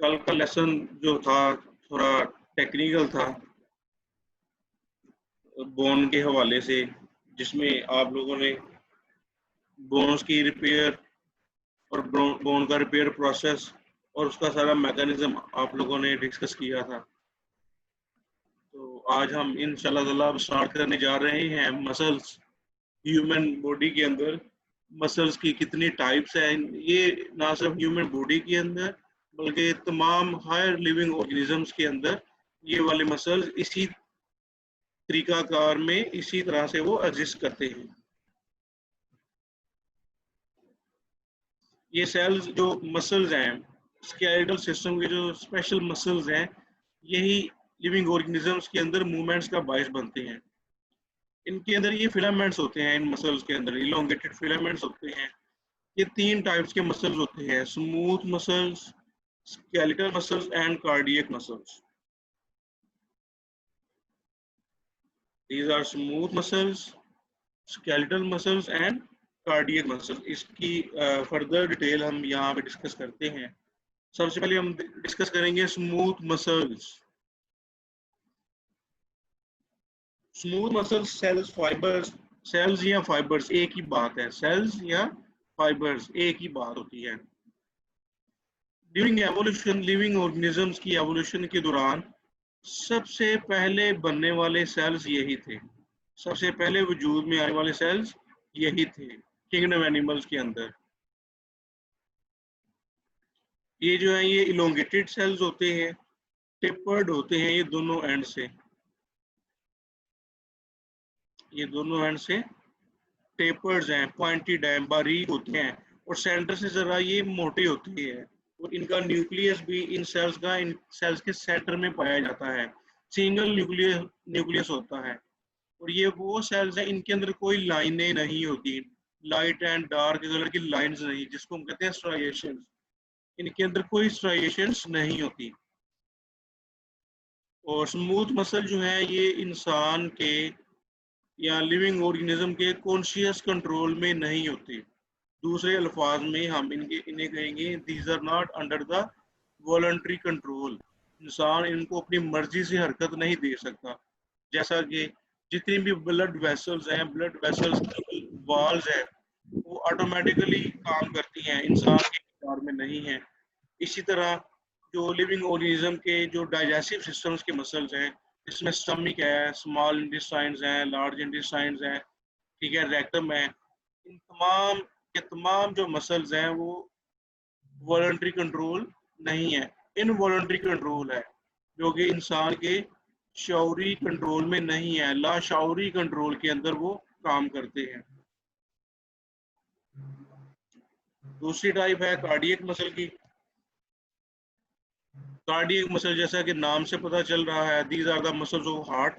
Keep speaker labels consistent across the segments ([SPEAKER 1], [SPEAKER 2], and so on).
[SPEAKER 1] कल का लेसन जो था थोड़ा टेक्निकल था बोन के हवाले से, जिसमें आप लोगों ने बोन्स की रिपेयर और बोन का रिपेयर प्रोसेस और उसका सारा मैकेनिज्म आप लोगों ने डिस्कस किया था। तो आज हम इंशाल्लाह ताला अब स्टार्ट करने जा रहे हैं मसल्स। ह्यूमन बॉडी के अंदर मसल्स की कितनी टाइप्स हैं, ये ना सिर्फ ह्यूमन बॉडी के अंदर बल्कि तमाम हायर लिविंग ऑर्गेनिजम्स के अंदर ये वाले मसल्स इसी तरीकाकार में इसी तरह से वो एग्जिस्ट करते हैं। ये सेल्स जो मसल्स हैं, स्केलेटल सिस्टम के जो स्पेशल मसल्स हैं, यही लिविंग ऑर्गेनिजम्स के अंदर मूवमेंट्स का बायस बनते हैं। इनके अंदर ये फिलामेंट्स होते हैं, इन मसल्स के अंदर इलोंगेटेड फिलामेंट्स होते हैं। ये 3 टाइप्स के मसल्स होते हैं: smooth muscles, skeletal muscles and cardiac muscles. These are smooth muscles, skeletal muscles and cardiac muscles। इसकी फर्दर डिटेल हम यहाँ पे डिस्कस करते हैं। सबसे पहले हम डिस्कस करेंगे smooth muscles. Smooth muscles cells fibres, cells या फाइबर्स एक ही बात है, सेल्स या फाइबर्स एक ही बात होती है। ड्यूरिंग एवोल्यूशन, लिविंग ऑर्गेनिजम्स की एवोल्यूशन के दौरान सबसे पहले बनने वाले सेल्स यही थे। सबसे पहले वजूद में आने वाले सेल्स यही थे किंगडम एनिमल्स के अंदर। ये जो है ये इलोंगेटेड सेल्स होते हैं, टेपर्ड होते हैं ये दोनों एंड से, ये दोनों एंड से टेपर्ड हैं, पॉइंटेड हैं, बारीक होते हैं और सेंटर से जरा ये मोटे होते हैं। और इनका न्यूक्लियस भी इन सेल्स के सेंटर में पाया जाता है। सिंगल न्यूक्लियस होता है और ये वो सेल्स हैं इनके अंदर कोई लाइनें नहीं होती, लाइट एंड डार्क कलर की लाइंस नहीं, जिसको हम कहते हैं स्ट्राइएशंस। इनके अंदर कोई स्ट्राइएशंस नहीं होती। और स्मूथ मसल जो है ये इंसान के या लिविंग ऑर्गेनिज्म के कॉन्शियस कंट्रोल में नहीं होते। दूसरे अल्फाज में हम इन्हें कहेंगे these are not under the voluntary control. इंसान इनको अपनी मर्जी से हरकत नहीं दे सकता। जैसा कि जितनी भी ब्लड वेसल्स हैं, ब्लड वेसल्स की वॉल्स हैं, वो ऑटोमेटिकली काम करती हैं, इंसान के इख्तियार में नहीं है। इसी तरह जो लिविंग ऑर्गेनिज्म के जो डाइजेस्टिव सिस्टम्स के मसल्स हैं, इसमें स्टमक है, स्मॉल इंटेस्टाइन्स हैं, लार्ज इंटेस्टाइन्स हैं, ठीक है, रेक्टम है, इन तमाम के तमाम जो मसल्स हैं वो वॉलंटरी कंट्रोल नहीं है, इनवॉलंटरी कंट्रोल है, जो कि इंसान के शौरी कंट्रोल में नहीं है, लाशौरी कंट्रोल के अंदर वो काम करते हैं। दूसरी टाइप है कार्डियक मसल की। कार्डियक मसल जैसा कि नाम से पता चल रहा है, these are the muscles of heart.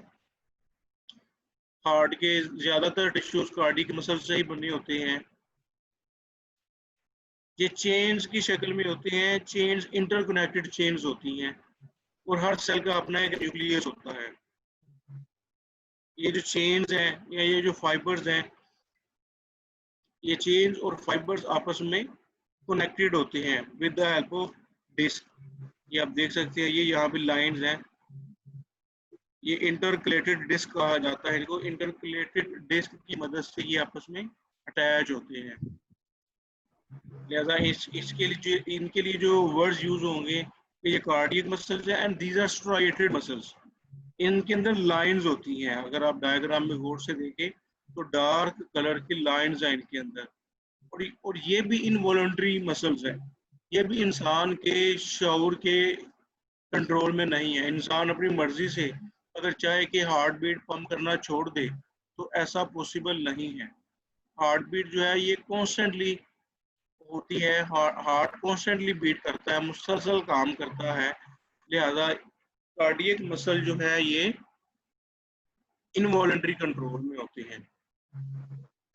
[SPEAKER 1] Heart के ज्यादातर टिश्यूज कार्डियक मसल से ही बने होते हैं। ये चेन्स की शक्ल में होते हैं, चेन्स इंटरकनेक्टेड चेन्स होती हैं और हर सेल का अपना एक न्यूक्लियस होता है। ये जो चेन्स हैं या ये जो फाइबर्स हैं, ये चेन्स और फाइबर्स आपस में कनेक्टेड होते हैं with the help of disc. ये आप देख सकते हैं, ये यहाँ पे लाइंस हैं, ये इंटरकलेटेड डिस्क कहा जाता है इनको। इंटरकलेटेड डिस्क की मदद से ये आपस में अटैच होते हैं। लिहाजा इसके लिए इनके लिए जो वर्ड्स यूज होंगे, ये कार्डियक मसल्स है and these are striated muscles. इनके अंदर लाइंस होती हैं, अगर आप डायग्राम में गौर से देखें तो डार्क कलर की लाइंस हैं इनके अंदर। और ये भी इनवॉलंटरी मसल्स है, ये भी इंसान के शऊर के कंट्रोल में नहीं है। इंसान अपनी मर्जी से अगर चाहे कि हार्ट बीट पंप करना छोड़ दे तो ऐसा पॉसिबल नहीं है। हार्ट बीट जो है ये कॉन्स्टेंटली होती है, हार्ट कॉन्स्टेंटली बीट करता है, मुसलसल काम करता है। लिहाजा कार्डियक मसल जो है ये इनवॉलंटरी कंट्रोल में होते हैं।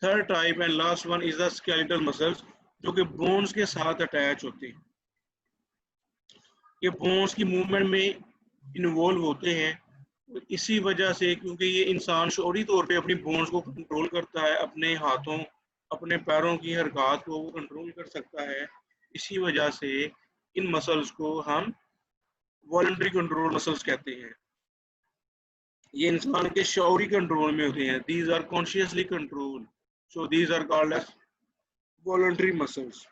[SPEAKER 1] Third type and last one is the skeletal muscles, जो कि बोन्स के साथ अटैच होते हैं। ये बोन्स की मूवमेंट में इन्वॉल्व होते हैं। इसी वजह से, क्योंकि ये इंसान शौरी तौर पे अपनी बोन्स को कंट्रोल करता है, अपने हाथों अपने पैरों की हरकत को वो कंट्रोल कर सकता है, इसी वजह से इन मसल्स को हम वॉलंटरी कंट्रोल मसल्स कहते हैं। ये इंसान के शौरी कंट्रोल में होते हैं। These are consciously control, so these are called as voluntary muscles.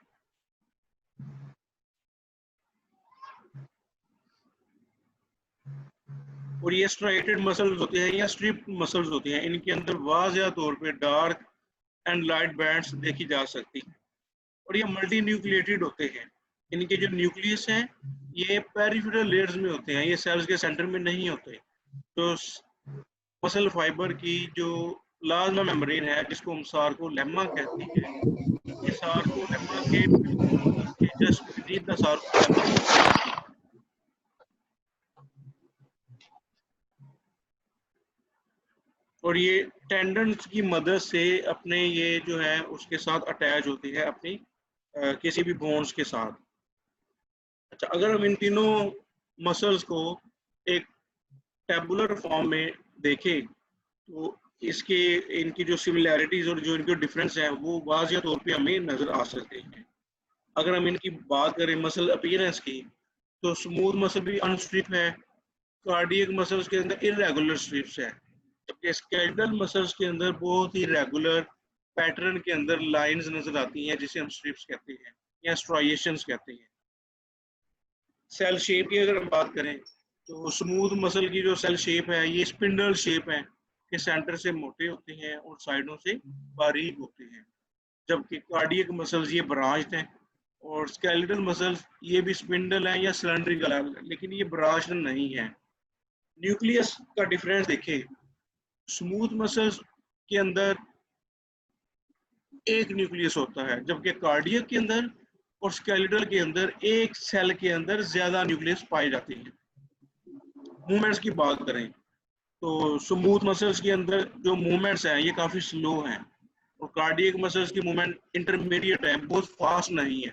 [SPEAKER 1] और ये स्ट्राइटेड मसल्स होते हैं या स्ट्रिप मसल्स होते हैं, इनके अंदर वाज़ेह तौर पे डार्क एंड लाइट बैंड्स देखी जा सकती हैं। और ये मल्टी न्यूक्लिएटेड होते हैं। इनके जो न्यूक्लियस हैं ये पेरिफेरल लेयर्स में होते हैं, ये सेल्स के सेंटर में नहीं होते। तो मसल फाइबर की जो प्लाज्मा मेम्ब्रेन है, जिसको हम सार्कोलेमा कहते हैं, ये सार्कोलेमा के बिल्कुल जस्ट बीनीथ द सार्कोलेमा और ये टेंडन्स की मदद से अपने ये जो है उसके साथ अटैच होती है अपनी किसी भी बोन्स के साथ। अच्छा, अगर हम इन तीनों मसल्स को एक टेबुलर फॉर्म में देखें तो इसके इनकी जो सिमिलैरिटीज और जो इनके डिफरेंस है वो वाज़ेह तौर पे हमें नजर आ सकते हैं। अगर हम इनकी बात करें मसल अपीयरेंस की, तो स्मूथ मसल भी अनस्ट्रिप है, कार्डियक मसल्स के अंदर इरेगुलर स्ट्रिप्स है, जबकि स्केलेटल मसल्स के अंदर बहुत ही रेगुलर पैटर्न के अंदर लाइंस नजर आती हैं, जिसे हम स्ट्रिप्स कहते हैं या स्ट्राइएशंस कहते हैं। सेल शेप की अगर हम बात करें तो स्मूथ मसल की जो सेल शेप है ये स्पिंडल शेप है, के सेंटर से मोटे होते हैं और साइडों से बारीक होते हैं, जबकि कार्डियक मसल्स ये ब्रांच्ड हैं। और स्केलेटल मसल्स ये भी स्पिंडल है या सिलेंड्रिकल है, लेकिन ये ब्रांच्ड नहीं है। न्यूक्लियस का डिफरेंस देखें, स्मूथ मसल्स के अंदर एक न्यूक्लियस होता है, जबकि कार्डियक के अंदर और स्केलेटल के अंदर एक सेल के अंदर ज्यादा न्यूक्लियस पाए जाते हैं। मूवमेंट्स की बात करें तो स्मूथ मसल्स के अंदर जो मूवमेंट्स हैं ये काफी स्लो हैं, और कार्डियक मसल्स की मूवमेंट इंटरमीडिएट है, बहुत फास्ट नहीं है।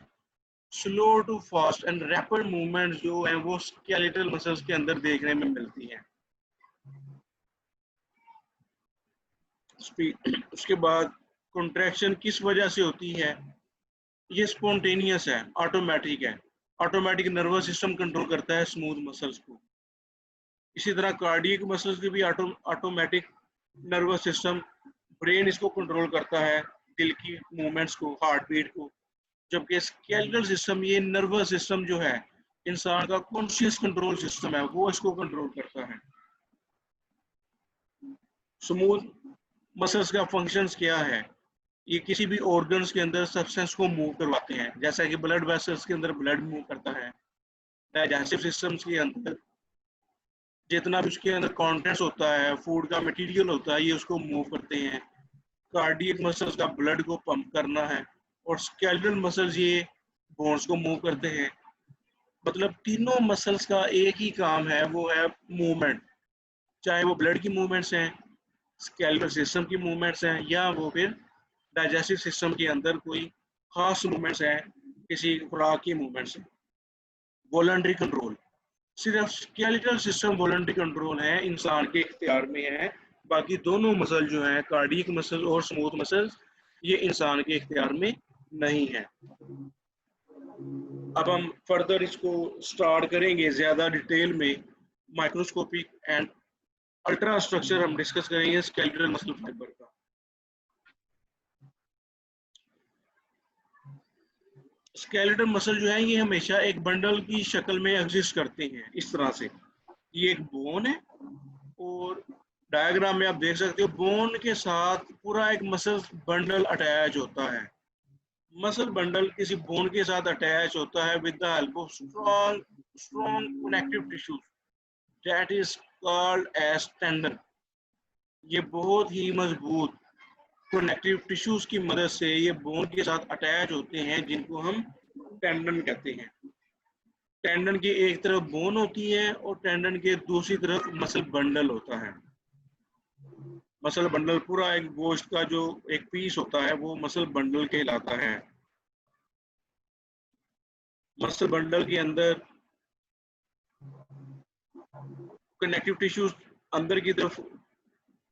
[SPEAKER 1] Slow to fast and rapid movements जो है वो स्केलेटल मसल्स के अंदर देखने में मिलती हैं। उसके बाद कॉन्ट्रैक्शन किस वजह से होती है? ये स्पॉन्टेनियस है, ऑटोमेटिक है। ऑटोमेटिक नर्वस सिस्टम कंट्रोल करता है स्मूथ मसल्स को। इसी तरह कार्डियक मसल्स की भी ऑटोमेटिक नर्वस सिस्टम, ब्रेन इसको कंट्रोल करता है, दिल की मूवमेंट्स को, हार्ट बीट को। जबकि स्केलेटल सिस्टम, ये नर्वस सिस्टम जो है इंसान का कॉन्शियस कंट्रोल सिस्टम है, वो इसको कंट्रोल करता है। स्मूथ मसल्स का फंक्शंस क्या है? ये किसी भी ऑर्गन्स के अंदर सब्सटेंस को मूव करवाते हैं, जैसा कि ब्लड वेसल्स के अंदर ब्लड मूव करता है। डाइजेस्टिव सिस्टम्स के अंदर जितना भी उसके अंदर कंटेंट्स होता है, फूड का मटेरियल होता है, ये उसको मूव करते हैं। कार्डियक मसल्स का ब्लड को पंप करना है, और स्केलेटल मसल्स ये बोन्स को मूव करते हैं। मतलब तीनों मसल्स का एक ही काम है, वो है मूवमेंट, चाहे वो ब्लड की मूवमेंट्स हैं, स्केलेटल सिस्टम की मूवमेंट्स हैं, या वो फिर डाइजेस्टिव सिस्टम के अंदर कोई खास मूवमेंट्स हैं, किसी खुराक की मूवमेंट्स हैं। वॉलंटरी कंट्रोल, सिर्फ स्केलेटल सिस्टम वॉलंटरी कंट्रोल है, इंसान के इख्तियार में है। बाकी दोनों मसल जो हैं, कार्डियक मसल और स्मूथ मसल्स, ये इंसान के इख्तियार में नहीं है। अब हम फर्दर इसको स्टार्ट करेंगे ज्यादा डिटेल में, माइक्रोस्कोपिक एंड अल्ट्रा स्ट्रक्चर हम डिस्कस करेंगे स्केलेटल मसल फाइबर का। स्केलेटल मसल जो है ये हमेशा एक बंडल की शक्ल में एग्जिस्ट करते हैं, इस तरह से। ये एक बोन है, और डायग्राम में आप देख सकते हो बोन के साथ पूरा एक मसल बंडल अटैच होता है। मसल बंडल किसी बोन के साथ अटैच होता है with the help of strong connective tissues, that is called as tendon. ये बहुत ही मजबूत कनेक्टिव टिश्यूज की मदद से ये बोन के साथ अटैच होते हैं, जिनको हम टेंडन कहते हैं। टेंडन की एक तरफ बोन होती है और टेंडन के दूसरी तरफ मसल बंडल होता है। मसल बंडल पूरा एक गोश्त का जो एक पीस होता है वो मसल बंडल कहलाता है। मसल बंडल के अंदर कनेक्टिव टिश्यूज अंदर की तरफ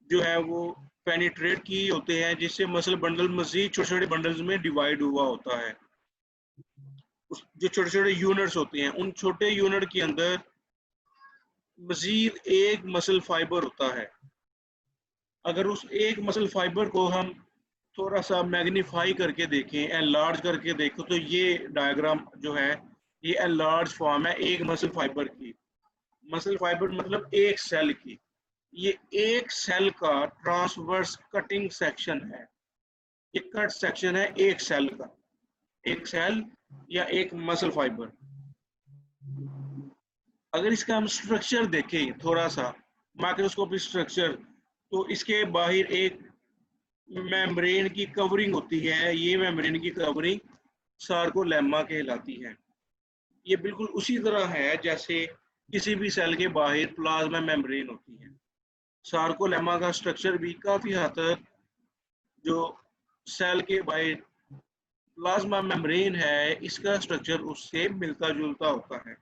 [SPEAKER 1] जो है वो पेनिट्रेट की होते हैं, जिससे मसल बंडल मजीद छोटे छोटे बंडल्स में डिवाइड हुआ होता है। जो छोटे छोटे यूनिट्स होते हैं, उन छोटे यूनिट के अंदर मजीद एक मसल फाइबर होता है। अगर उस एक मसल फाइबर को हम थोड़ा सा मैग्नीफाई करके देखें, एनलार्ज करके देखो, तो ये डायग्राम जो है ये एनलार्ज फॉर्म है एक मसल फाइबर की। मसल फाइबर मतलब एक सेल की। ये एक सेल का ट्रांसवर्स कटिंग सेक्शन है। ये कट सेक्शन है एक सेल का, एक सेल या एक मसल फाइबर। अगर इसका हम स्ट्रक्चर देखें थोड़ा सा, माइक्रोस्कोपिक स्ट्रक्चर, तो इसके बाहर एक मेम्ब्रेन की कवरिंग होती है। ये मेम्ब्रेन की कवरिंग सार्कोलेमा कहलाती है। ये बिल्कुल उसी तरह है जैसे किसी भी सेल के बाहर प्लाज्मा मेम्ब्रेन होती है। सार्कोलेमा का स्ट्रक्चर भी काफी हद तक जो सेल के बाहर प्लाज्मा मेम्ब्रेन है, इसका स्ट्रक्चर उससे मिलता जुलता होता है।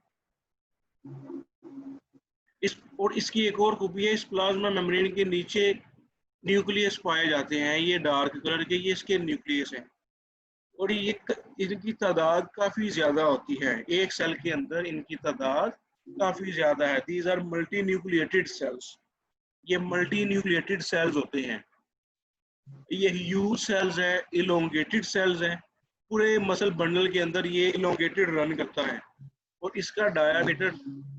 [SPEAKER 1] इसकी एक और खूबी है, इस प्लाज्मा मेम्ब्रेन के नीचे न्यूक्लियस पाए जाते हैं। ये डार्क कलर के, ये इसके न्यूक्लियस हैं। और ये इनकी तादाद काफी ज्यादा होती है। एक सेल के अंदर इनकी तादाद काफी ज्यादा है। These are multi nucleated cells. ये मल्टी न्यूक्लिएटेड सेल्स होते हैं। ये ह्यूज सेल्स है, इलोंगेटेड सेल्स हैं। पूरे मसल बंडल के अंदर ये इलोंगेटेड रन करता है और इसका डायामीटर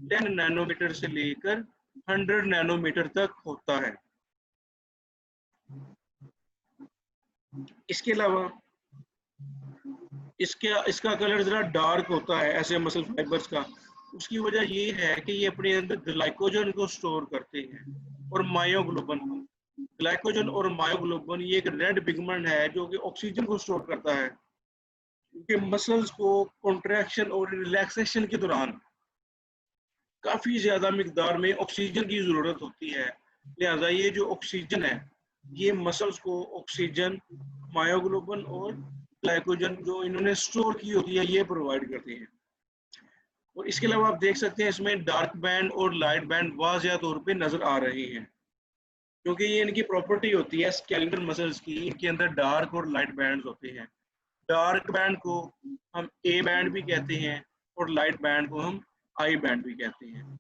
[SPEAKER 1] 10 नैनोमीटर से लेकर 100 नैनोमीटर तक होता है। इसके अलावा इसका कलर जरा डार्क होता है ऐसे मसल फाइबर्स का। उसकी वजह ये है कि ये अपने अंदर ग्लाइकोजन को स्टोर करते हैं और मायोग्लोबिन को। ग्लाइकोजन और मायोग्लोबिन ये एक रेड पिगमेंट है जो कि ऑक्सीजन को स्टोर करता है, क्योंकि मसल्स को कॉन्ट्रैक्शन और रिलैक्सेशन के दौरान काफी ज्यादा मिकदार में ऑक्सीजन की जरूरत होती है। लिहाजा ये जो ऑक्सीजन है, ये मसल्स को ऑक्सीजन, मायोग्लोबिन और ग्लाइकोजन जो इन्होंने स्टोर की होती है, ये प्रोवाइड करते हैं। और इसके अलावा आप देख सकते हैं इसमें डार्क बैंड और लाइट बैंड वाज़िया तौर पे नजर आ रहे हैं, क्योंकि ये इनकी प्रॉपर्टी होती है स्केलेटल मसल्स की। इनके अंदर डार्क और लाइट बैंड होते हैं। डार्क बैंड को हम ए बैंड भी कहते हैं और लाइट बैंड को हम आई बैंड भी कहते हैं।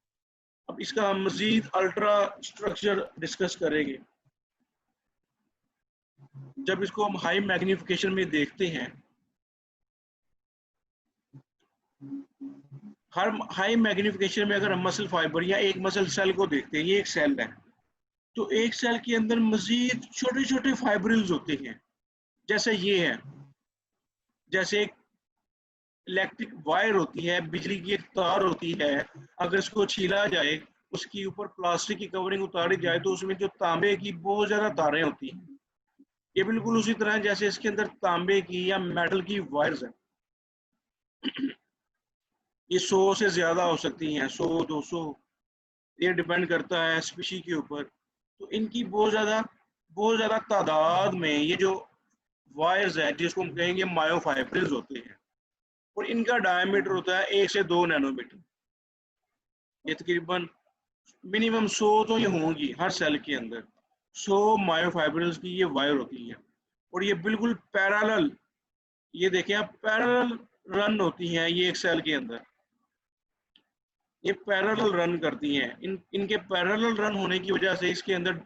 [SPEAKER 1] अब इसका हम मजीद अल्ट्रा स्ट्रक्चर डिस्कस करेंगे जब इसको हम हाई मैग्निफिकेशन में देखते हैं। हर हाई मैग्निफिकेशन में अगर हम मसल फाइबर या एक मसल सेल को देखते हैं, ये एक सेल है, तो एक सेल के अंदर मजीद छोटे छोटे फाइब्रिल्स होते हैं। जैसे ये है, जैसे एक इलेक्ट्रिक वायर होती है, बिजली की एक तार होती है। अगर इसको छीला जाए, उसके ऊपर प्लास्टिक की कवरिंग उतारी जाए, तो उसमें जो तांबे की बहुत ज्यादा तारें होती हैं। ये बिल्कुल उसी तरह जैसे इसके अंदर तांबे की या मेटल की वायर्स है। ये 100 से ज्यादा हो सकती हैं, 100 200, ये डिपेंड करता है स्पीशी के ऊपर। तो इनकी बहुत ज्यादा तादाद में ये जो वायर्स है, जिसको हम कहेंगे मायोफाइब्रिल्स होते हैं, और इनका डायमीटर होता है 1 से 2 नैनोमीटर। ये तकरीबन मिनिमम 100 तो ये होंगी हर सेल के अंदर। 100 मायोफाइब्रिल्स की ये वायर होती है और ये बिल्कुल पैरेलल, ये देखें आप, पैरेलल रन होती हैं ये एक सेल के अंदर। ये पैरेलल रन करती हैं। इनके पैरेलल रन होने की वजह से इसके अंदर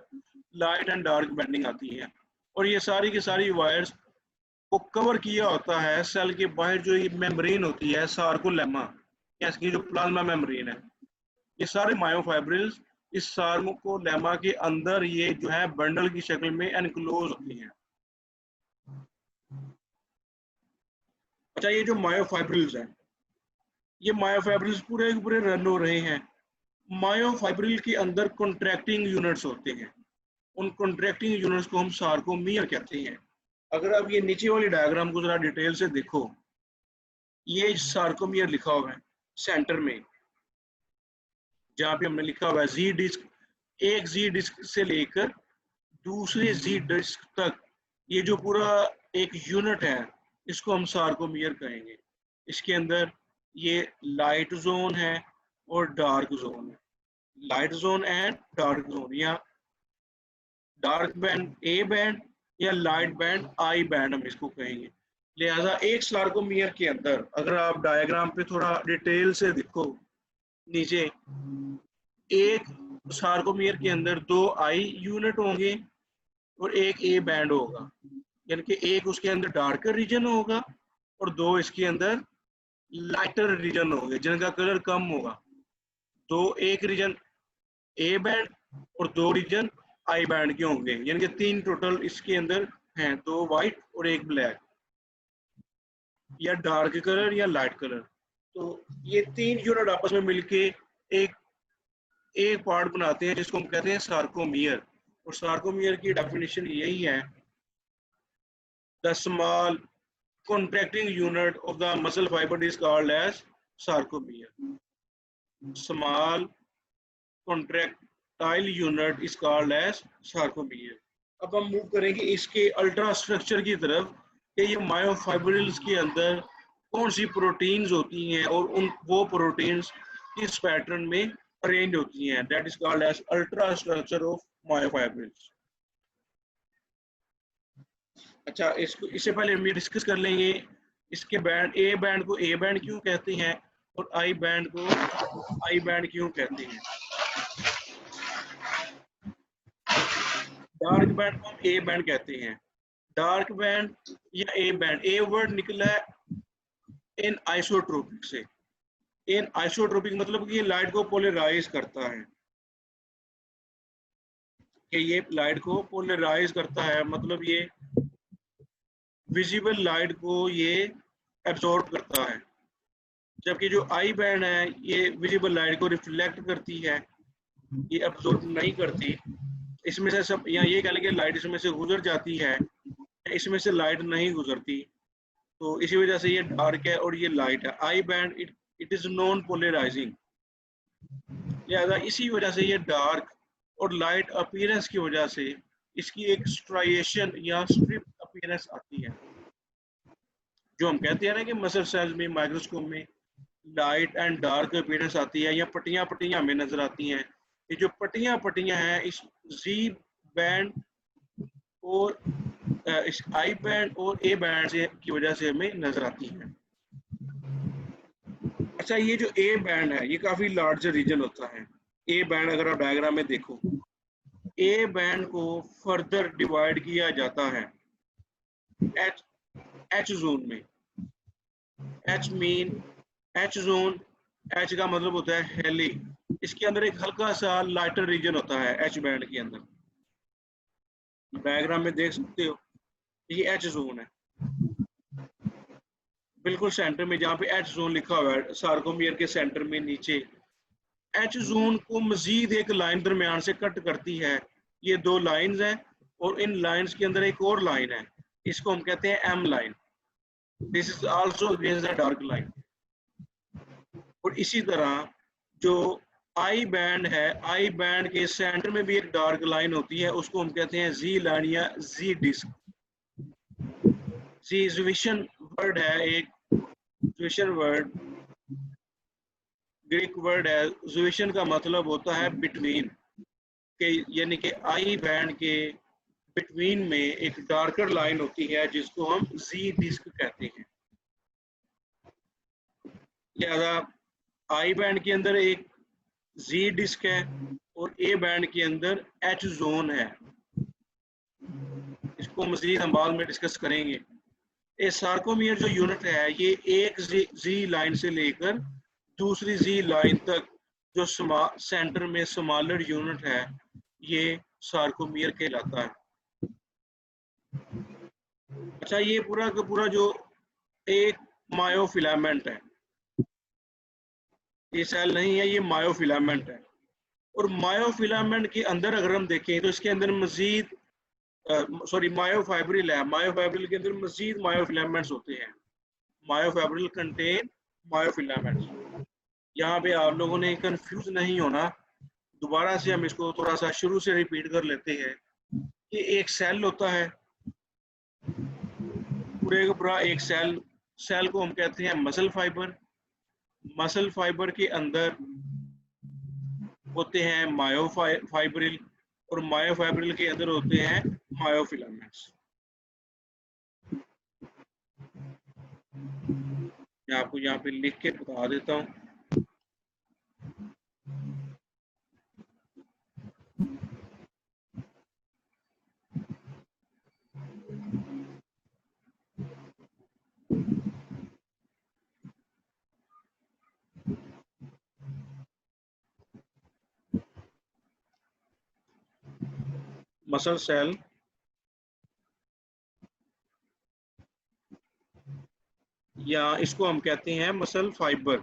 [SPEAKER 1] लाइट एंड डार्क बैंडिंग आती है। और ये सारी की सारी वायर्स को कवर किया होता है सेल के बाहर जो ये मेम्ब्रेन होती है, सार्कोलेमा, इसकी जो प्लाज्मा मेम्ब्रेन है। ये सारे मायोफाइब्रिल्स इस सार्कोलेमा के अंदर ये जो है बंडल की शक्ल में एनक्लोज होती हैं। अच्छा, ये जो मायोफाइब्रिल्स है, ये मायोफाइब्रिल्स पूरे के पूरे रन हो रहे हैं। मायोफाइब्रिल के अंदर कॉन्ट्रैक्टिंग यूनिट्स होते हैं। उन कॉन्ट्रैक्टिंग यूनिट्स को हम सार्कोमियर कहते हैं। अगर आप ये नीचे वाली डायग्राम को जरा डिटेल से देखो, ये सार्कोमियर लिखा हुआ है सेंटर में, जहाँ पे हमने लिखा हुआ है जी डिस्क। एक जी डिस्क से लेकर दूसरे जी डिस्क तक ये जो पूरा एक यूनिट है, इसको हम सार्कोमियर कहेंगे। इसके अंदर ये लाइट जोन है और डार्क जोन है। Light zone and dark zone, या डार्क बैंड ए बैंड या लाइट बैंड आई बैंड हम इसको कहेंगे। लिहाजा एक सार्कोमियर के अंदर अगर आप डायग्राम पे थोड़ा डिटेल से देखो नीचे, एक सार्कोमियर के अंदर 2 आई यूनिट होंगे और एक ए बैंड होगा, यानी कि एक उसके अंदर डार्कर रीजन होगा और 2 इसके अंदर लाइटर रीजन होंगे जिनका कलर कम होगा। तो एक रीजन ए बैंड और 2 रीजन आई बैंड के होंगे, यानी कि 3 टोटल इसके अंदर हैं, 2 वाइट और एक ब्लैक, या डार्क कलर या लाइट कलर। तो ये 3 यूनिट आपस में मिलके एक एक पार्ट बनाते हैं जिसको हम कहते हैं सार्कोमियर। और सार्कोमियर की डेफिनेशन यही है, the small contracting unit of the muscle fiber is called as sarcomere. Small contractile unit is called as sarcomere. अब हम मूव करेंगे इसके अल्ट्रा स्ट्रक्चर की तरफ कि ये मायोफाइब्रिल्स के अंदर कौन सी प्रोटीन्स होती हैं और उन वो प्रोटीन्स किस पैटर्न में अरेंज होती हैं। That is called as ultrastructure of myofibrils. अच्छा, इसको इससे पहले हम ये डिस्कस कर लेंगे इसके बैंड, ए बैंड को ए बैंड क्यों कहते हैं और आई बैंड को आई बैंड क्यों कहते हैं। डार्क बैंड को हम ए बैंड कहते हैं। डार्क बैंड या ए बैंड, ए वर्ड निकला है इन आइसोट्रोपिक से। इन आइसोट्रोपिक मतलब कि ये लाइट को पोलराइज करता है, कि ये लाइट को पोलराइज करता है, मतलब ये विजिबल लाइट को ये एब्जॉर्ब करता है, जबकि जो आई बैंड है ये विजिबल लाइट को रिफ्लेक्ट करती है, ये एब्जॉर्ब नहीं करती। इसमें से सब, या ये कह लेंगे लाइट इसमें से गुजर जाती है, इसमें से लाइट नहीं गुजरती। तो इसी वजह से ये डार्क है और ये लाइट है। I band it is non polarising, लिहाजा इसी वजह से ये डार्क और लाइट अपीयरेंस की वजह से इसकी एक स्ट्राइएशन या स्ट्रिप अपीयरेंस आती है, जो हम कहते हैं ना कि मसल सेल्स में माइक्रोस्कोप में लाइट एंड डार्क अपीयरेंस आती है, या पट्टियां पट्टियां हमें नजर आती हैं। ये जो पट्टियां पट्टियां हैं इस जी बैंड और इस आई बैंड और ए बैंड से की वजह से हमें नजर आती हैं। अच्छा, ये जो ए बैंड है ये काफी लार्जर रीजन होता है। ए बैंड अगर आप डायग्राम में देखो, ए बैंड को फर्दर डिवाइड किया जाता है एच एच जोन में। H mean H zone, H का मतलब होता है हेली। इसके अंदर एक हल्का सा लाइटर रीजन होता है एच बैंड के अंदर, डायग्राम में देख सकते हो। ये एच जोन है बिल्कुल सेंटर में, जहाँ पे एच जोन लिखा हुआ है सार्कोमियर के सेंटर में नीचे। एच जोन को मजीद एक लाइन दरमियान से कट करती है, ये 2 लाइंस हैं और इन लाइंस के अंदर एक और लाइन है, इसको हम कहते हैं M line. This is also against the dark line. और इसी तरह जो आई बैंड है, आई बैंड के सेंटर में भी एक डार्क लाइन होती है, उसको हम कहते हैं जी लाइन या जी डिस्क। जी ज़्विशन वर्ड है, एक ज़्विशन वर्ड ग्रीक वर्ड है। ज़्विशन का मतलब होता है बिटवीन, के यानी कि आई बैंड के बिटवीन में एक डार्कर लाइन होती है जिसको हम जी डिस्क कहते हैं। लिहाजा आई बैंड के अंदर एक जी डिस्क है और ए बैंड के अंदर एच जोन है। इसको मजीद हम बाद में डिस्कस करेंगे। ए सार्कोमियर जो यूनिट है ये एक जी लाइन से लेकर दूसरी जी लाइन तक जो सेंटर में स्मॉलर यूनिट है ये सार्कोमियर कहलाता है। अच्छा, ये पूरा का पूरा जो एक मायोफिलामेंट है, ये सेल नहीं है, ये मायोफिलामेंट है। और मायोफिलामेंट के अंदर अगर हम देखें तो इसके अंदर मजीद मायोफाइब्रिल है, मायोफाइब्रिल के अंदर मजीद मायोफिलामेंट्स होते हैं। Myofibril contain myofilaments. यहाँ पे आप लोगों ने कंफ्यूज नहीं होना, दोबारा से हम इसको थोड़ा सा शुरू से रिपीट कर लेते हैं कि एक सेल होता है, पूरे का पूरा एक सेल को हम कहते हैं मसल फाइबर। मसल फाइबर के अंदर होते हैं मायोफाइब्रिल और मायोफाइब्रिल के अंदर होते हैं मायोफिलामेंट्स। मैं आपको यहाँ पे लिख के बता देता हूँ। मसल सेल या इसको हम कहते हैं मसल फाइबर।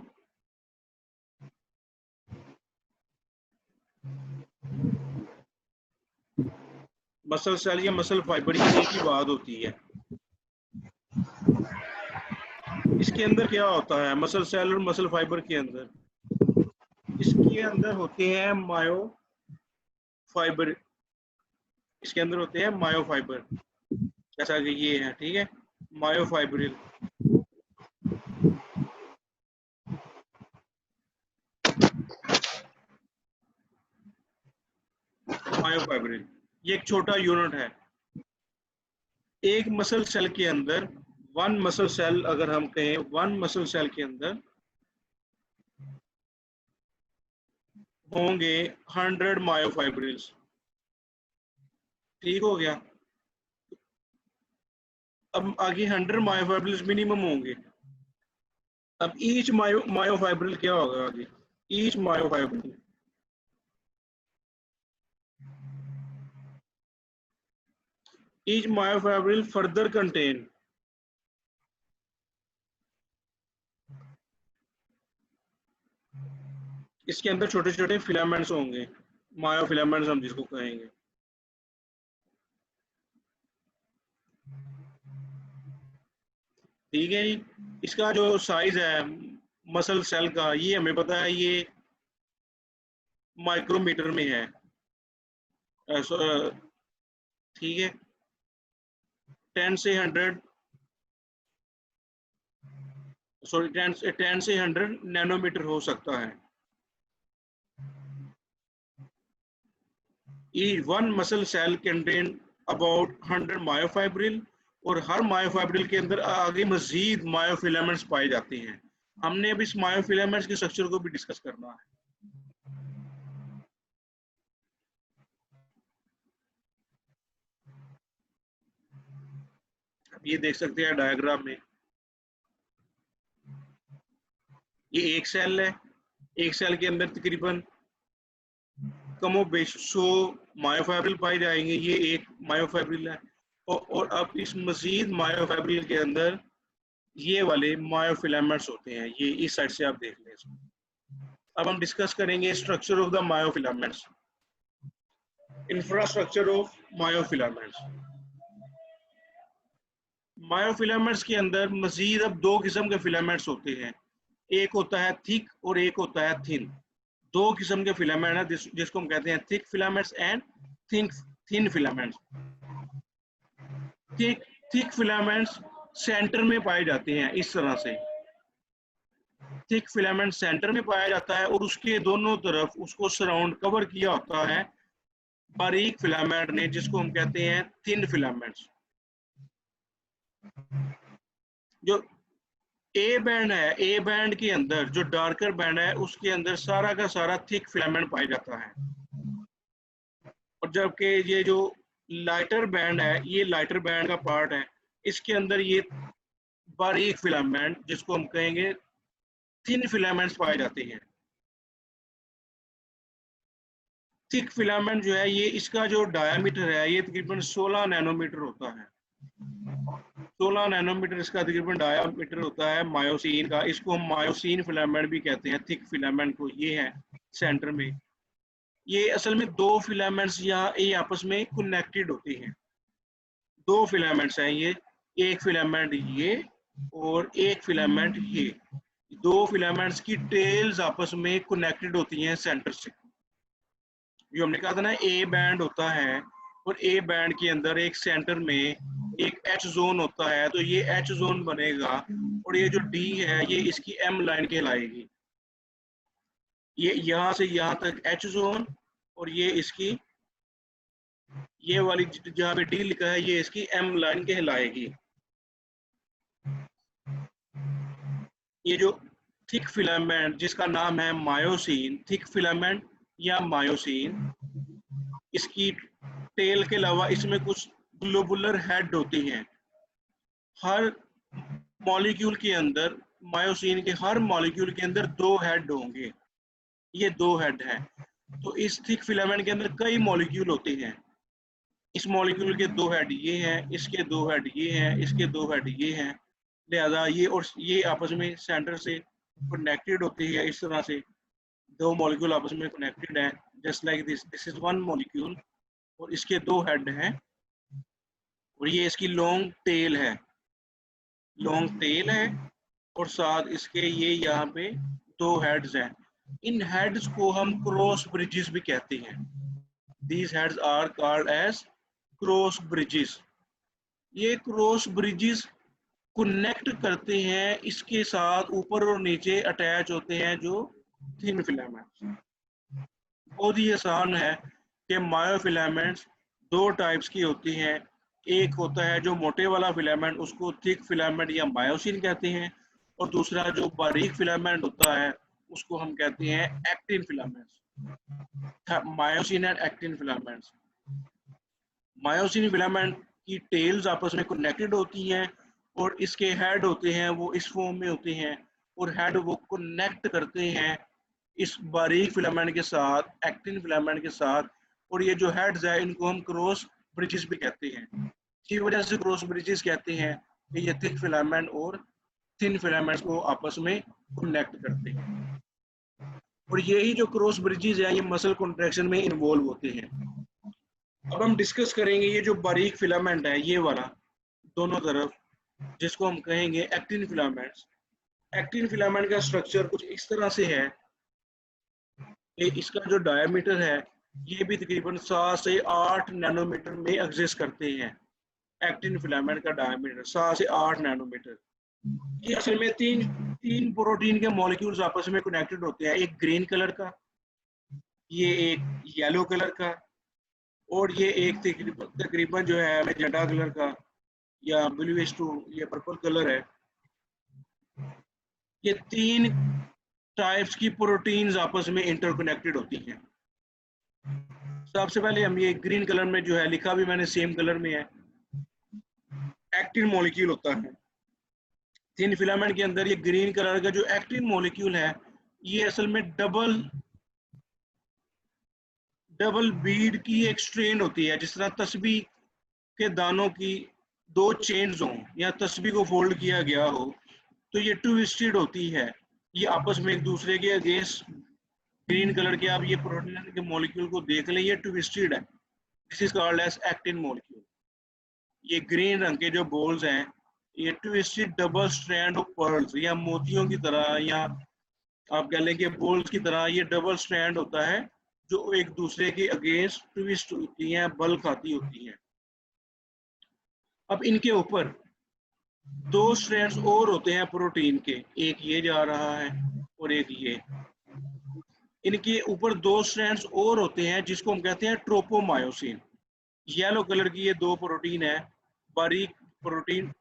[SPEAKER 1] मसल सेल या मसल फाइबर ये एक ही बात होती है। इसके अंदर क्या होता है मसल सेल और मसल फाइबर के अंदर? इसके अंदर होते हैं मायो फाइबर। इसके अंदर होते हैं मायो फाइबर, जैसा कि ये है, ठीक है, मायो फाइब्रिल। मायो फाइब्रिल ये एक छोटा यूनिट है। एक मसल सेल के अंदर, वन मसल सेल अगर हम कहें, वन मसल सेल के अंदर होंगे 100 मायोफाइब्रिल्स। ठीक हो गया। अब आगे 100 मायोफाइब्रिल्स मिनिमम होंगे। अब ईच मायोफाइब्रिल क्या होगा आगे? ईच मायोफाइब्रिल फर्दर कंटेन, इसके अंदर छोटे छोटे फिलामेंट्स होंगे, मायोफिलामेंट्स हम जिसको कहेंगे। ठीक है जी। इसका जो साइज है मसल सेल का, ये हमें पता है, ये माइक्रोमीटर में है। ठीक है, 10 से 100, सॉरी 10 से 100 नैनोमीटर हो सकता है। One muscle cell contain about 100 myofibril, और हर मायोफाइब्रिल के अंदर आगे मजीद मायोफिलामेंट्स पाए जाते हैं। हमने अब इस मायोफिलामेंट्स के स्ट्रक्चर को भी डिस्कस करना है। अब ये देख सकते हैं डायग्राम में, ये एक सेल है। एक सेल के अंदर तकरीबन कमो बेश 100 मायोफाइब्रिल पाए जाएंगे। ये एक मायोफाइब्रिल है। और अब इस मजीद मायोफाइब्रिल के अंदर ये वाले मायोफिलामेंट्स होते हैं। ये इस साइड से आप देख लें इसको। अब हम डिस्कस करेंगे structure of the myofilaments, infrastructure of myofilaments. Myofilaments के अंदर मजीद अब दो किस्म के फिलामेंट्स होते हैं। एक होता है थिक और एक होता है थिन। दो किस्म के फिलामेंट है जिसको हम कहते हैं thick filaments and thin thin filaments. Thick thick filaments centre में पाए जाते हैं इस तरह से। थिक फिलामेंट सेंटर में पाया जाता है और उसके दोनों तरफ उसको सराउंड कवर किया होता है बारीक फिलामेंट ने, जिसको हम कहते हैं थिन फिलामेंट्स। जो ए बैंड है, ए बैंड के अंदर जो डार्कर बैंड है उसके अंदर सारा का सारा थिक फिलामेंट पाया जाता है। और जबकि ये जो लाइटर बैंड है, ये लाइटर बैंड का पार्ट है, इसके अंदर ये बारीक फिलामेंट जिसको हम कहेंगे थिन फिलामेंट्स पाए जाते हैं। थिक फिलामेंट जो है, ये इसका जो डायामीटर है ये तकरीबन 16 नैनोमीटर होता है। 16 नैनोमीटर इसका तकरीबन डायामीटर होता है मायोसिन का। इसको हम मायोसिन फिलामेंट भी कहते हैं, थिक फिलामेंट को। ये है सेंटर में। ये असल में दो फिलामेंट्स यहाँ ये आपस में कनेक्टेड होते हैं। दो फिलामेंट्स हैं ये, एक फिलामेंट ये और एक फिलामेंट ये। दो फिलामेंट्स की टेल्स आपस में कनेक्टेड होती हैं सेंटर से। जो हमने कहा था ना, ए बैंड होता है और ए बैंड के अंदर एक सेंटर में एक एच जोन होता है, तो ये एच जोन बनेगा और ये जो डी है ये इसकी एम लाइन कहलाएगी। ये यहां से यहां तक एच जोन, और ये इसकी, ये वाली जहां पे डी लिखा है ये इसकी एम लाइन कहलाएगी। ये जो थिक फिलामेंट जिसका नाम है मायोसिन, थिक फिलामेंट या मायोसिन, इसकी टेल के अलावा इसमें कुछ ग्लोबुलर हेड होती हैं। हर मॉलिक्यूल के अंदर, मायोसिन के हर मॉलिक्यूल के अंदर 2 हेड होंगे। ये 2 हेड हैं। तो इस थिक फिलामेंट के अंदर कई मॉलिक्यूल होते हैं। इस मॉलिक्यूल के 2 हेड ये हैं, इसके 2 हेड ये हैं, इसके 2 हेड ये हैं। लिहाजा ये और ये आपस में सेंटर से कनेक्टेड होती है। इस तरह से 2 मॉलिक्यूल आपस में कनेक्टेड हैं, just like this is one molecule, और इसके 2 हेड हैं, और ये इसकी लॉन्ग टेल है, लॉन्ग टेल है, और साथ इसके ये यहाँ पे 2 हेड्स हैं। इन हेड्स को हम क्रॉस ब्रिजेस भी कहते हैं। These heads are called as cross bridges. ये क्रॉस ब्रिजेस कनेक्ट करते हैं, इसके साथ ऊपर और नीचे अटैच होते हैं जो थिन फिलामेंट्स। बहुत ही आसान है कि मायोफिलामेंट्स 2 टाइप्स की होती हैं। एक होता है जो मोटे वाला फिलामेंट, उसको थिक फिलामेंट या मायोसिन कहते हैं, और दूसरा जो बारीक फिलामेंट होता है उसको हम कहते हैं actin filaments. Myosin and actin filaments. Myosin filament की टेल्स आपस में कनेक्टेड होती हैं, और इसके हेड होते हैं वो इस फॉर्म में होते हैं, और हेड वो कनेक्ट करते हैं इस बारीक फिलामेंट के साथ, एक्टिन फिलामेंट के साथ। और ये जो हेड्स है इनको हम क्रॉस ब्रिजेस भी कहते हैं। इसी वजह से क्रॉस ब्रिजेस कहते हैं कि ये थिक फिलामेंट और थिन फिलामेंट्स को आपस में कनेक्ट करते हैं। और यही जो क्रॉस ब्रिजेस है ये मसल कॉन्ट्रैक्शन में इन्वॉल्व होते हैं। अब हम डिस्कस करेंगे ये जो बारीक फिलामेंट है, ये वाला दोनों तरफ, जिसको हम कहेंगे एक्टिन फिलामेंट्स। एक्टिन फिलामेंट का स्ट्रक्चर कुछ इस तरह से है कि इसका जो डायमीटर है ये भी तकरीबन 7 से 8 नैनोमीटर में एग्जिस्ट करते हैं। एक्टिन फिलामेंट का डायमीटर 7 से 8 नैनोमीटर। ये असल में तीन तीन प्रोटीन के मॉलिक्यूल्स आपस में कनेक्टेड होते हैं। एक ग्रीन कलर का, ये एक येलो कलर का, और ये एक तकरीबन जो है मैजेंटा कलर का या ब्लूइश टू ये पर्पल कलर है। ये 3 टाइप्स की प्रोटीन्स आपस में इंटरकनेक्टेड होती हैं। सबसे पहले हम ये ग्रीन कलर में जो है लिखा भी मैंने सेम कलर में है, एक्टिन मॉलिक्यूल होता है। थिन फिलामेंट के अंदर ये ग्रीन कलर का जो एक्टिन मॉलिक्यूल है ये असल में डबल बीड की एक स्ट्रेन होती है। जिस तरह तस्बीह के दानों की 2 चेन्स हों या तस्बीह को फोल्ड किया गया हो, तो ये ट्विस्टेड होती है, ये आपस में एक दूसरे के अगेंस्ट। ग्रीन कलर के आप ये प्रोटीन के मॉलिक्यूल को देख लें, ये ट्विस्टेड है। This is called as actin molecule. ये ग्रीन रंग के जो बॉल्स हैं ये twisted double strand of pearls या मोतियों की तरह, या आप कह लें कि बॉल्स की तरह, ये डबल स्ट्रैंड होता है जो एक दूसरे के अगेंस्ट ट्विस्ट होती हैं, बल खाती होती हैं। अब इनके ऊपर 2 स्ट्रैंड्स और होते हैं प्रोटीन के, एक ये जा रहा है और एक ये। इनके ऊपर 2 स्ट्रैंड्स और होते हैं जिसको हम कहते हैं ट्रोपोमायोसिन। येलो कलर की ये 2 प्रोटीन है, बारीक protein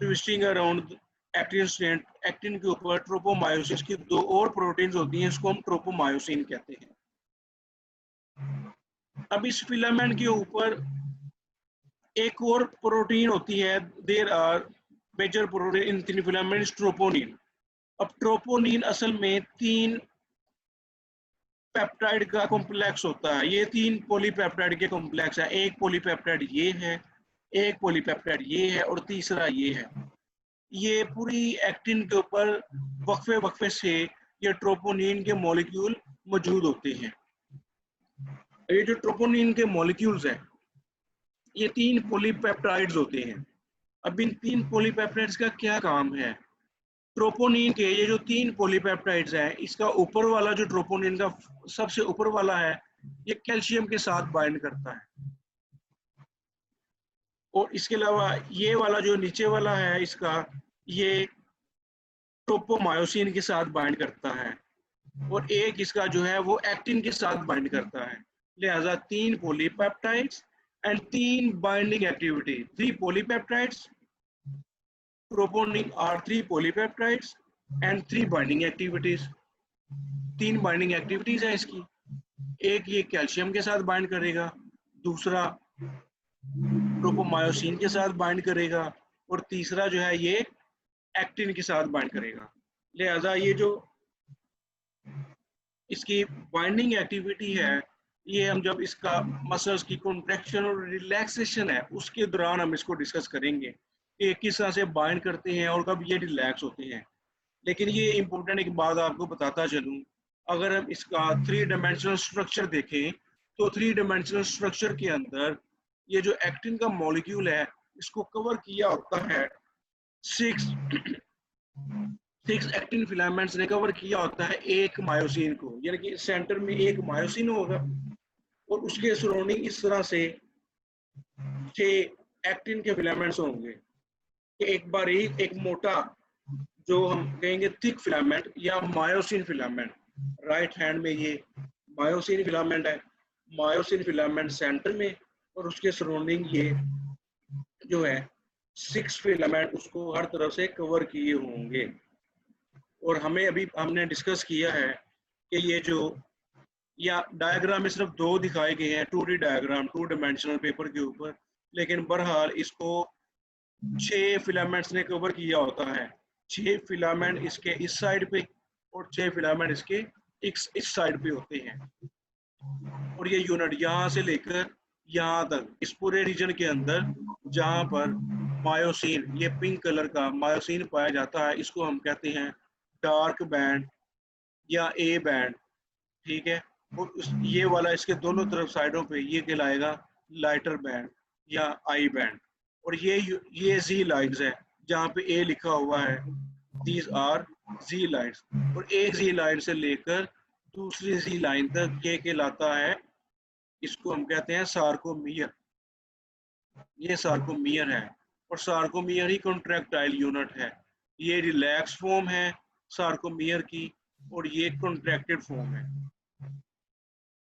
[SPEAKER 1] twisting around actin strand. Actin के ऊपर ट्रोपोमायोसिन की 2 और प्रोटीन्स होती हैं, इसको हम ट्रोपोमायोसिन कहते हैं। अब इस फिलामेंट के ऊपर एक और प्रोटीन होती है, there are major protein in thin filament, troponin. अब ट्रोपोनिन असल में 3 पेप्टाइड का कॉम्प्लेक्स होता है। ये 3 पॉलीपेप्टाइड के कॉम्प्लेक्स है। एक पॉलीपेप्टाइड ये है, एक पॉलीपेप्टाइड ये है, और तीसरा ये है। ये पूरी एक्टिन के ऊपर वक्फे वक्फे से ये ट्रोपोनिन के मॉलिक्यूल मौजूद होते हैं। ये जो ट्रोपोनिन के मॉलिक्यूल्स हैं ये 3 पॉलीपेप्टाइड्स होते हैं। अब इन 3 पॉलीपेप्टाइड्स का क्या काम है? ट्रोपोनिन के ये जो 3 पॉलीपेप्टाइड्स हैं, इसका ऊपर वाला जो ट्रोपोनिन का सबसे ऊपर वाला है ये कैल्शियम के साथ बाइंड करता है, और इसके अलावा ये वाला जो नीचे वाला है इसका, ये ट्रोपोमायोसिन के साथ बाइंड करता है, और एक इसका जो है वो एक्टिन के साथ बाइंड करता है। लिहाजा 3 polypeptides and 3 binding activity. 3 polypeptides, troponin are 3 polypeptides, and 3 binding activities. 3 binding activities है इसकी। एक ये कैल्शियम के साथ बाइंड करेगा, दूसरा ट्रोपोमायोसिन के साथ बाइंड करेगा, और तीसरा जो है ये एक्टिन के साथ बाइंड करेगा। लिहाजा ये जो इसकी बाइंडिंग एक्टिविटी है, ये हम जब इसका मसल्स की कॉन्ट्रैक्शन और रिलैक्सेशन है उसके दौरान हम इसको डिस्कस करेंगे कि किस तरह से बाइंड करते हैं और कब ये रिलैक्स होते हैं। लेकिन ये इंपॉर्टेंट एक बात आपको बताता चलूं, अगर हम इसका 3 डायमेंशनल स्ट्रक्चर देखें तो 3 डायमेंशनल स्ट्रक्चर के अंदर ये जो एक्टिन का मॉलिक्यूल है इसको कवर किया होता है 6 एक्टिन फिलामेंट्स ने कवर किया होता है एक मायोसिन को, यानी कि सेंटर में एक मायोसिन होगा और उसके सराउंडिंग इस तरह से 6 एक्टिन के फिलामेंट्स होंगे कि एक बार ही एक मोटा, जो हम कहेंगे थिक फिलामेंट या मायोसिन फिलामेंट, राइट हैंड में ये मायोसिन फिलामेंट है, मायोसिन फिलामेंट सेंटर में, और उसके सराउंडिंग ये जो है 6 फिलामेंट उसको हर तरफ से कवर किए होंगे। और हमें अभी हमने डिस्कस किया है कि ये जो या डायग्राम में सिर्फ 2 दिखाए गए हैं, 2D डायग्राम 2 डायमेंशनल पेपर के ऊपर, लेकिन बहरहाल इसको 6 फिलामेंट्स ने कवर किया होता है। 6 फिलामेंट इसके इस साइड पे और 6 फिलामेंट इसके इस साइड पे होते हैं। और ये यूनिट यहाँ से लेकर यहाँ तक इस पूरे रीजन के अंदर जहाँ पर मायोसिन, ये पिंक कलर का मायोसिन पाया जाता है, इसको हम कहते हैं डार्क बैंड या ए बैंड, ठीक है। और ये वाला इसके दोनों तरफ साइडों पे ये कहलाएगा लाइटर बैंड या आई बैंड। और ये जी लाइन्स है जहाँ पे ए लिखा हुआ है, दीज आर जी लाइन्स। और एक जी लाइन से लेकर दूसरी जी लाइन तक ये कहलाता है, इसको हम कहते हैं सार्कोमियर। ये सार्कोमियर है और सार्कोमियर ही कॉन्ट्रैक्टाइल यूनिट है। ये रिलैक्स फॉर्म है सार्कोमियर की और ये कॉन्ट्रैक्टेड फॉर्म है।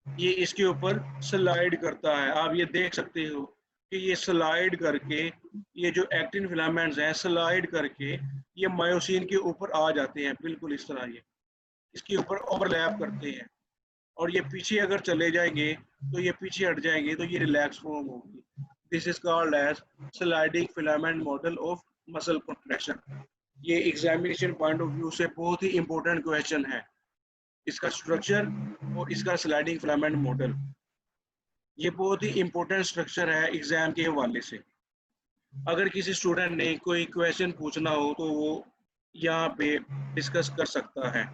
[SPEAKER 1] ये इसके ऊपर स्लाइड करता है, आप ये देख सकते हो कि ये स्लाइड करके ये जो एक्टिन फिलामेंट्स हैं स्लाइड करके ये मायोसिन के ऊपर आ जाते हैं, बिल्कुल इस तरह ये इसके ऊपर ओवरलैप करते हैं। और ये पीछे अगर चले जाएंगे तो ये पीछे हट जाएंगे तो ये रिलैक्स फॉर्म होगी। This is called as sliding filament model of muscle contraction. ये एग्जामिनेशन पॉइंट ऑफ व्यू से बहुत ही इंपॉर्टेंट क्वेश्चन है, इसका स्ट्रक्चर और इसका स्लाइडिंग फिलामेंट मॉडल। ये बहुत ही इंपॉर्टेंट स्ट्रक्चर है एग्जाम के हवाले से। अगर किसी स्टूडेंट ने कोई क्वेश्चन पूछना हो तो वो यहाँ पे डिस्कस कर सकता है।